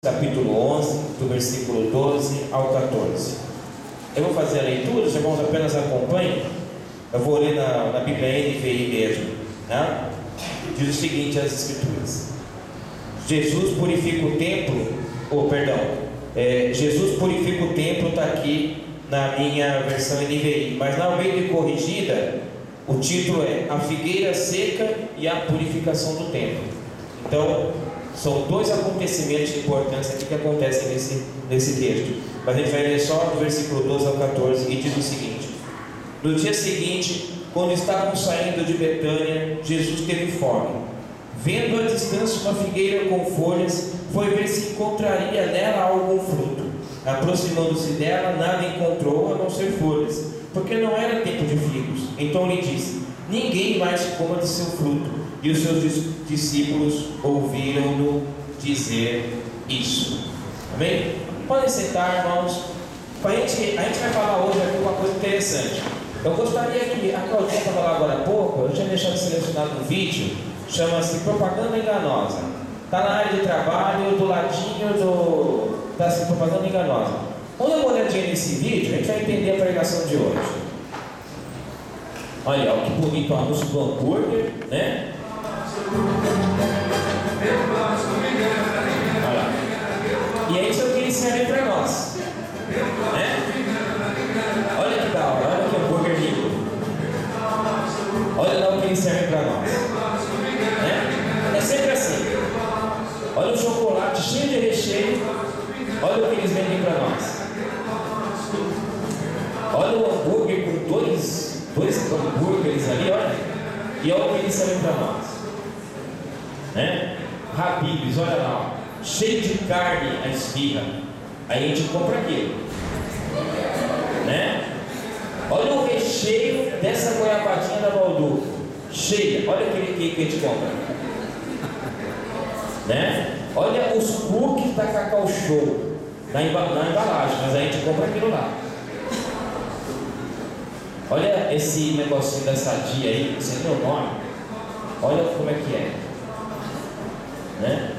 Capítulo 11, do versículo 12 ao 14. Eu vou fazer a leitura, os irmãos apenas acompanhem. Eu vou ler na Bíblia NVI mesmo, né? Diz o seguinte as Escrituras: Jesus purifica o templo, Jesus purifica o templo, está aqui na minha versão NVI, mas na Almeida Corrigida, o título é A Figueira Seca e a Purificação do Templo. Então, são dois acontecimentos importantes aqui que acontecem nesse texto. Mas a gente vai ler só do versículo 12 ao 14, e diz o seguinte: No dia seguinte, quando estavam saindo de Betânia, Jesus teve fome. Vendo à distância uma figueira com folhas, foi ver se encontraria nela algum fruto. Aproximando-se dela, nada encontrou a não ser folhas, porque não era tempo de figos. Então lhe disse: Ninguém mais coma de seu fruto. E os seus discípulos ouviram-no dizer isso. Amém? Podem sentar, irmãos. A gente vai falar hoje aqui uma coisa interessante. Eu gostaria que a Claudinha estava lá agora há pouco. Eu tinha deixado selecionado um vídeo, chama-se Propaganda Enganosa. Está na área de trabalho, do ladinho da propaganda enganosa. Vamos dar uma olhadinha nesse vídeo, a gente vai entender a pregação de hoje. Olha, ó, que bonito o anúncio do hambúrguer, né? Olha. E é isso que eles servem para nós, né? Olha que da hora, olha que hambúrguer lindo. Olha lá o que eles servem para nós, né? É sempre assim. Olha o chocolate cheio de recheio. Olha o que eles vendem para nós. Olha o hambúrguer com dois hambúrgueres ali, olha. E olha o que eles servem para nós, né? Habib's, olha lá, ó, cheio de carne a esfirra. Aí a gente compra aquilo, né? Olha o recheio dessa goiabadinha da Balduco, cheia. Olha aquele que a gente compra, né? Olha os cookies da Cacau Show na embalagem, mas a gente compra aquilo lá. Olha esse negocinho da Sadia aí, não sei o nome. Olha como é que é, né?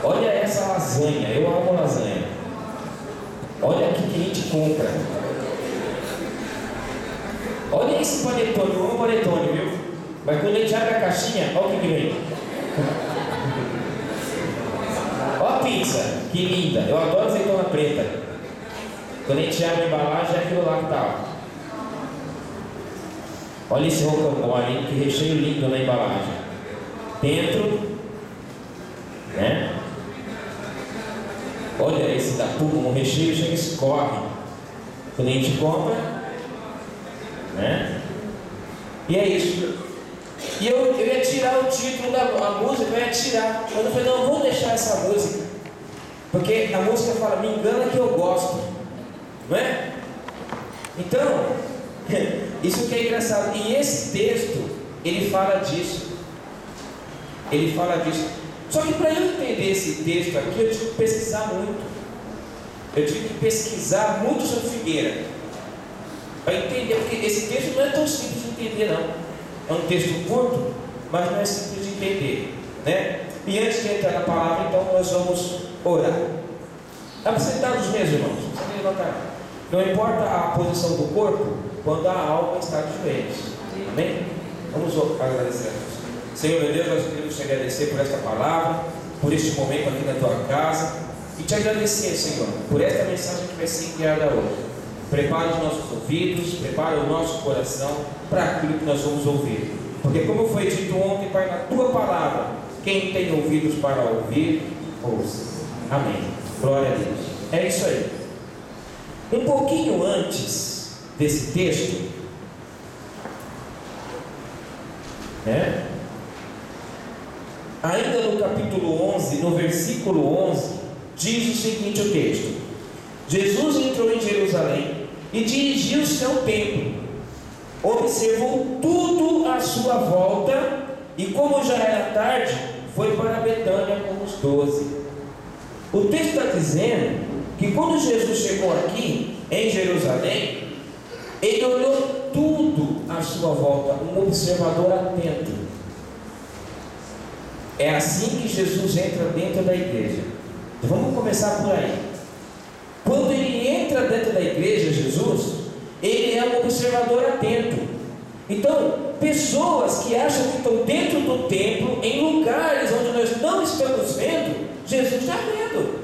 Olha essa lasanha, eu amo lasanha. Olha aqui que a gente compra. Olha esse panetone, eu amo panetone, viu? Mas quando a gente abre a caixinha, olha o que vem. Olha a pizza, que linda. Eu adoro azeitona preta. Quando a gente abre a embalagem, é aquilo lá que tá. Olha esse rocambole, que recheio lindo na embalagem. Dentro, né? Olha esse da Puma, um recheio chega e escorre. Quando a gente compra, né? E é isso. E eu ia tirar o título da música, eu ia tirar. Mas eu falei, não, eu vou deixar essa música. Porque a música fala, me engana que eu gosto. Não é? Então, isso que é engraçado. E esse texto, ele fala disso. Ele fala disso. Só que para eu entender esse texto aqui, eu tive que pesquisar muito. Eu tive que pesquisar muito sobre figueira. Para entender, porque esse texto não é tão simples de entender, não. É um texto curto, mas não é simples de entender, né? E antes de entrar na palavra, então, nós vamos orar. Está sentados mesmo, irmãos? Não importa a posição do corpo, quando a alma está de joelhos. Amém? Vamos agradecer a Deus. Senhor meu Deus, nós queremos te agradecer por esta palavra, por este momento aqui na tua casa, e te agradecer, Senhor, por esta mensagem que vai ser enviada hoje. Prepare os nossos ouvidos, prepare o nosso coração para aquilo que nós vamos ouvir. Porque como foi dito ontem, Pai, na tua palavra, quem tem ouvidos para ouvir, ouça. Amém. Glória a Deus. É isso aí. Um pouquinho antes desse texto, né? Ainda no capítulo 11, no versículo 11, diz o seguinte o texto: Jesus entrou em Jerusalém e dirigiu-se ao templo, observou tudo à sua volta, e como já era tarde, foi para Betânia com os 12. O texto está dizendo que quando Jesus chegou aqui em Jerusalém, ele olhou tudo à sua volta, um observador atento. É assim que Jesus entra dentro da igreja. Então começar por aí. Quando ele entra dentro da igreja, Jesus, ele é um observador atento. Então, pessoas que acham que estão dentro do templo, em lugares onde nós não estamos vendo, Jesus está vendo.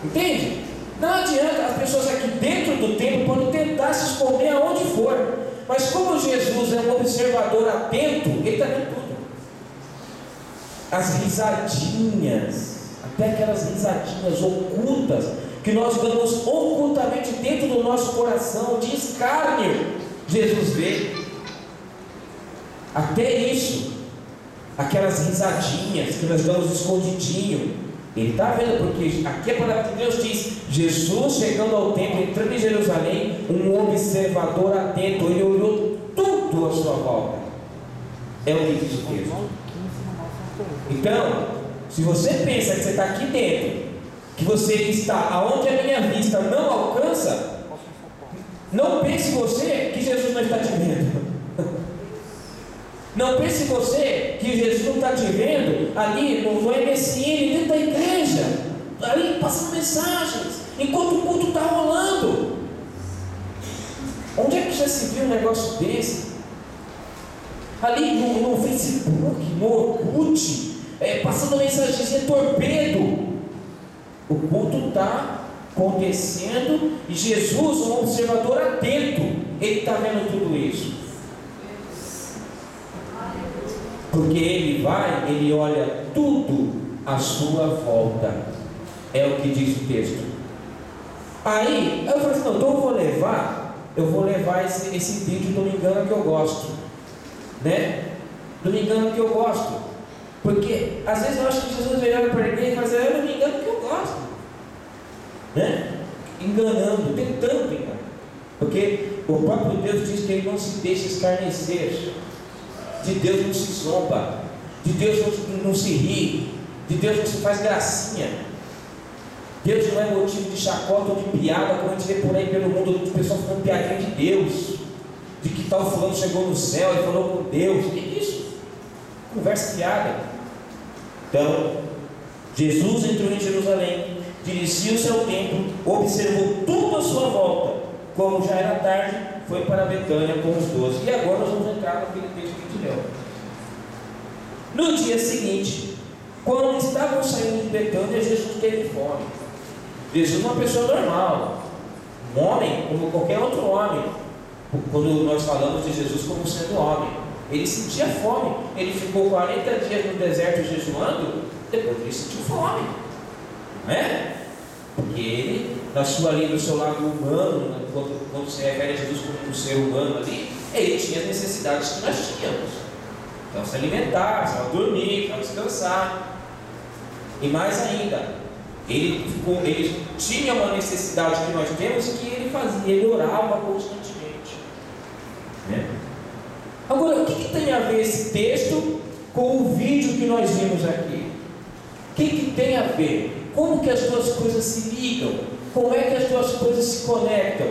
Entende? Não adianta, as pessoas aqui dentro do templo podem tentar se esconder aonde for, mas como Jesus é um observador atento, ele está vendo tudo. As risadinhas, até aquelas risadinhas ocultas, que nós damos ocultamente dentro do nosso coração, de escárnio, Jesus vê. Até isso, aquelas risadinhas que nós damos escondidinho, ele está vendo, porque aqui a palavra de Deus diz: Jesus chegando ao templo, entrando em Jerusalém, um observador atento, ele olhou tudo à sua volta. É o que diz o texto. Então, se você pensa que você está aqui dentro, que você está aonde a minha vista não alcança, não pense você que Jesus não está te vendo. Não pense você que Jesus não está te vendo ali no MSN, dentro da igreja, ali passando mensagens, enquanto o culto está rolando. Onde é que já se viu um negócio desse? Ali no Facebook, no Orkut, passando mensagenzinha torpedo. O culto está acontecendo e Jesus, um observador atento, ele está vendo tudo isso. Porque ele vai, ele olha tudo à sua volta. É o que diz o texto. Aí eu falei assim: não, então eu vou levar esse vídeo do Me Engana Que Eu Gosto, né? Do Me Engana Que Eu Gosto. Porque às vezes eu acho que Jesus olhava para a igreja e fala assim: eu não me engano que eu gosto, né? Enganando, tentando enganar. Porque o próprio Deus diz que ele não se deixa escarnecer. De Deus não se zomba, de Deus não se ri, de Deus não se faz gracinha. Deus não é motivo de chacota ou de piada, como a gente vê por aí pelo mundo, de pessoas falando piadinha de Deus, de que tal fulano chegou no céu e falou com Deus. O que é isso? Conversa fiada. Então, Jesus entrou em Jerusalém, dirigiu-se ao templo, observou tudo à sua volta. Como já era tarde, foi para Betânia com os 12. E agora nós vamos entrar naquele texto que a gente leu. No dia seguinte, quando estavam saindo de Betânia, Jesus teve fome. Jesus é uma pessoa normal, um homem como qualquer outro homem. Quando nós falamos de Jesus como sendo homem, ele sentia fome. Ele ficou 40 dias no deserto jejuando, depois ele sentiu fome, não é? Porque ele, na sua língua, no seu lado humano, quando se refere a Jesus como um ser humano ali, ele tinha as necessidades que nós tínhamos. Então, se alimentar, precisava dormir, precisava descansar. E mais ainda, ele tinha uma necessidade que nós temos e que ele fazia, ele orava constantemente, né? Agora, o que tem a ver esse texto com o vídeo que nós vimos aqui? O que tem a ver? Como que as duas coisas se ligam? Como é que as duas coisas se conectam?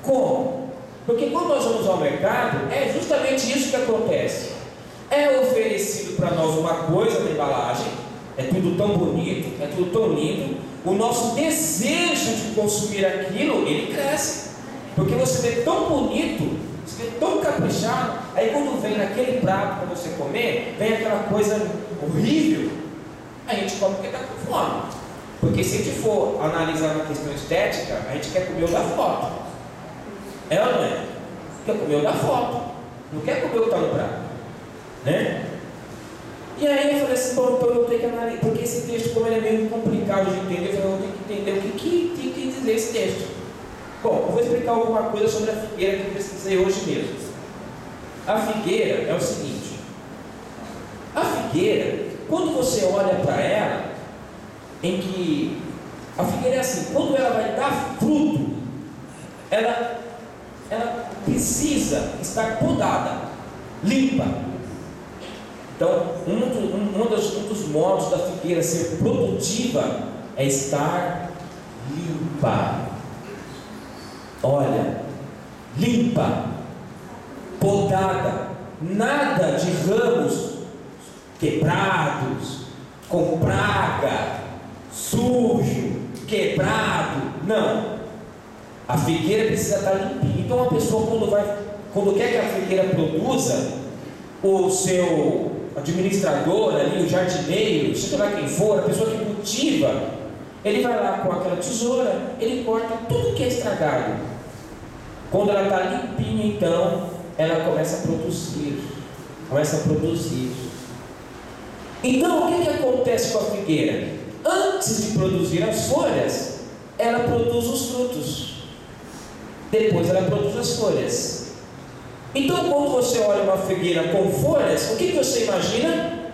Como? Porque quando nós vamos ao mercado, é justamente isso que acontece. É oferecido para nós uma coisa na embalagem, é tudo tão bonito, é tudo tão lindo. O nosso desejo de consumir aquilo, ele cresce. Porque você vê tão bonito, você vê tão caprichado, aí quando vem naquele prato para você comer, vem aquela coisa horrível, a gente come porque está com fome. Porque se a gente for analisar na questão estética, a gente quer comer o da foto. É ou não é? Quer comer o da foto, não quer comer o que está no prato, né? E aí eu falei assim: bom, então eu tenho que analisar, porque esse texto, como ele é meio complicado de entender, eu falei: eu tenho que entender o que tem que dizer esse texto. Bom, eu vou explicar alguma coisa sobre a figueira que eu pesquisei hoje mesmo. A figueira é o seguinte: a figueira, quando você olha para ela, em que a figueira é assim, quando ela vai dar fruto, ela precisa estar podada, limpa. Então, um dos modos da figueira ser produtiva é estar limpa. Olha, limpa, podada, nada de ramos quebrados, com praga, sujo. Não. A figueira precisa estar limpinha. Então, uma pessoa, quando quer que a figueira produza, o seu administrador ali, o jardineiro, seja lá quem for, a pessoa que cultiva, ele vai lá com aquela tesoura, ele corta tudo que é estragado. Quando ela está limpinha, então, ela começa a produzir. Então, o que acontece com a figueira? Antes de produzir as folhas, ela produz os frutos. Depois ela produz as folhas. Então, quando você olha uma figueira com folhas, o que você imagina?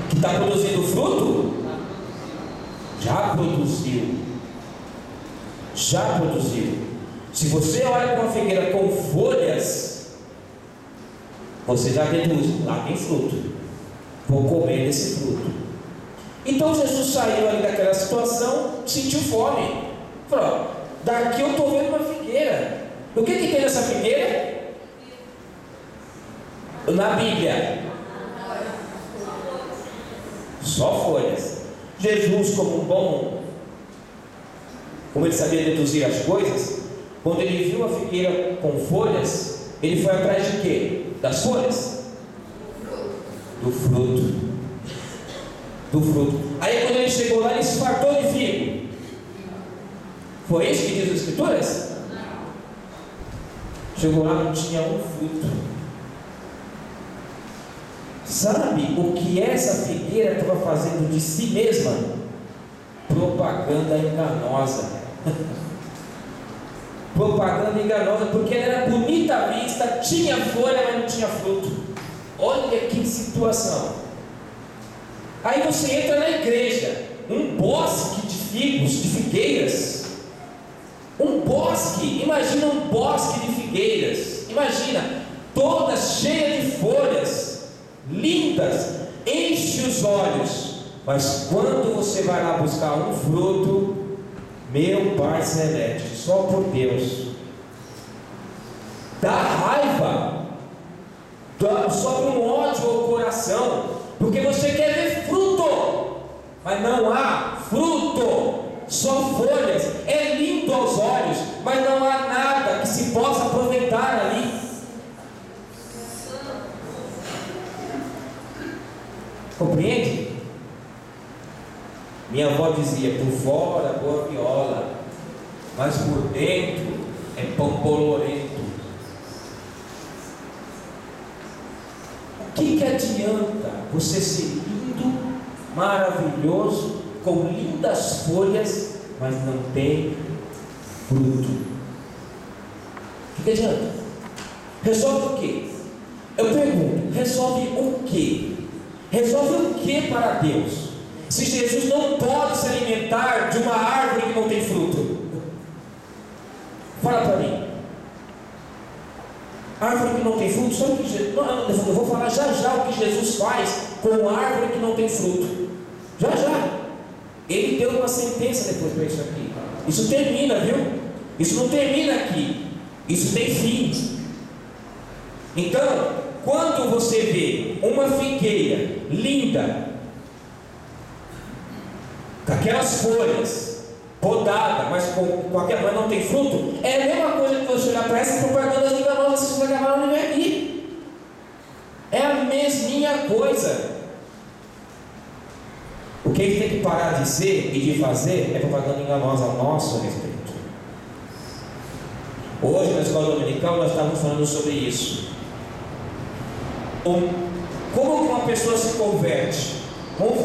Que está produzindo fruto? Já produziu. Se você olha para uma figueira com folhas, você já deduz, lá tem fruto, vou comer desse fruto. Então Jesus saiu ali daquela situação, sentiu fome, falou: daqui eu estou vendo uma figueira. O que tem nessa figueira? Na Bíblia, só folhas. Jesus, como ele sabia deduzir as coisas, quando ele viu a figueira com folhas, ele foi atrás de quê? Das folhas? Do fruto. Aí quando ele chegou lá, ele se fartou de figo. Foi isso que diz as Escrituras? Chegou lá, não tinha um fruto. Sabe o que essa figueira estava fazendo de si mesma? Propaganda enganosa. Porque ela era bonita à vista, tinha folha, mas não tinha fruto. Olha que situação. Aí você entra na igreja, um bosque de figos, de figueiras. Imagina um bosque de figueiras. Imagina, todas cheias de folhas, lindas, enche os olhos. Mas quando você vai lá buscar um fruto, meu Pai Celeste, só por Deus, dá raiva, sobe um ódio ao coração, porque você quer ver fruto, mas não há fruto, só folhas. É lindo aos olhos, mas não há nada que se possa aproveitar ali. Compreende? Minha avó dizia: por fora boa viola, mas por dentro é pão bolorento. O que adianta você ser lindo, maravilhoso, com lindas folhas, mas não tem fruto? O que adianta? Resolve o quê? Eu pergunto, resolve o quê? Resolve o que para Deus? Se Jesus não pode se alimentar de uma árvore que não tem fruto, fala para mim. Árvore que não tem fruto, só que eu vou falar já o que Jesus faz com a árvore que não tem fruto. Já. Ele deu uma sentença depois para isso aqui. Isso termina, viu? Isso não termina aqui. Isso tem fim. Então, quando você vê uma figueira linda, com aquelas folhas podada, mas mas não tem fruto, é a mesma coisa que você olhar para essa propaganda enganosa que vocês acabaram de ver aqui. É a mesminha coisa. O que ele tem que parar de ser e de fazer é propaganda enganosa a nosso respeito. Hoje na escola dominical nós estávamos falando sobre isso. Como uma pessoa se converte? Como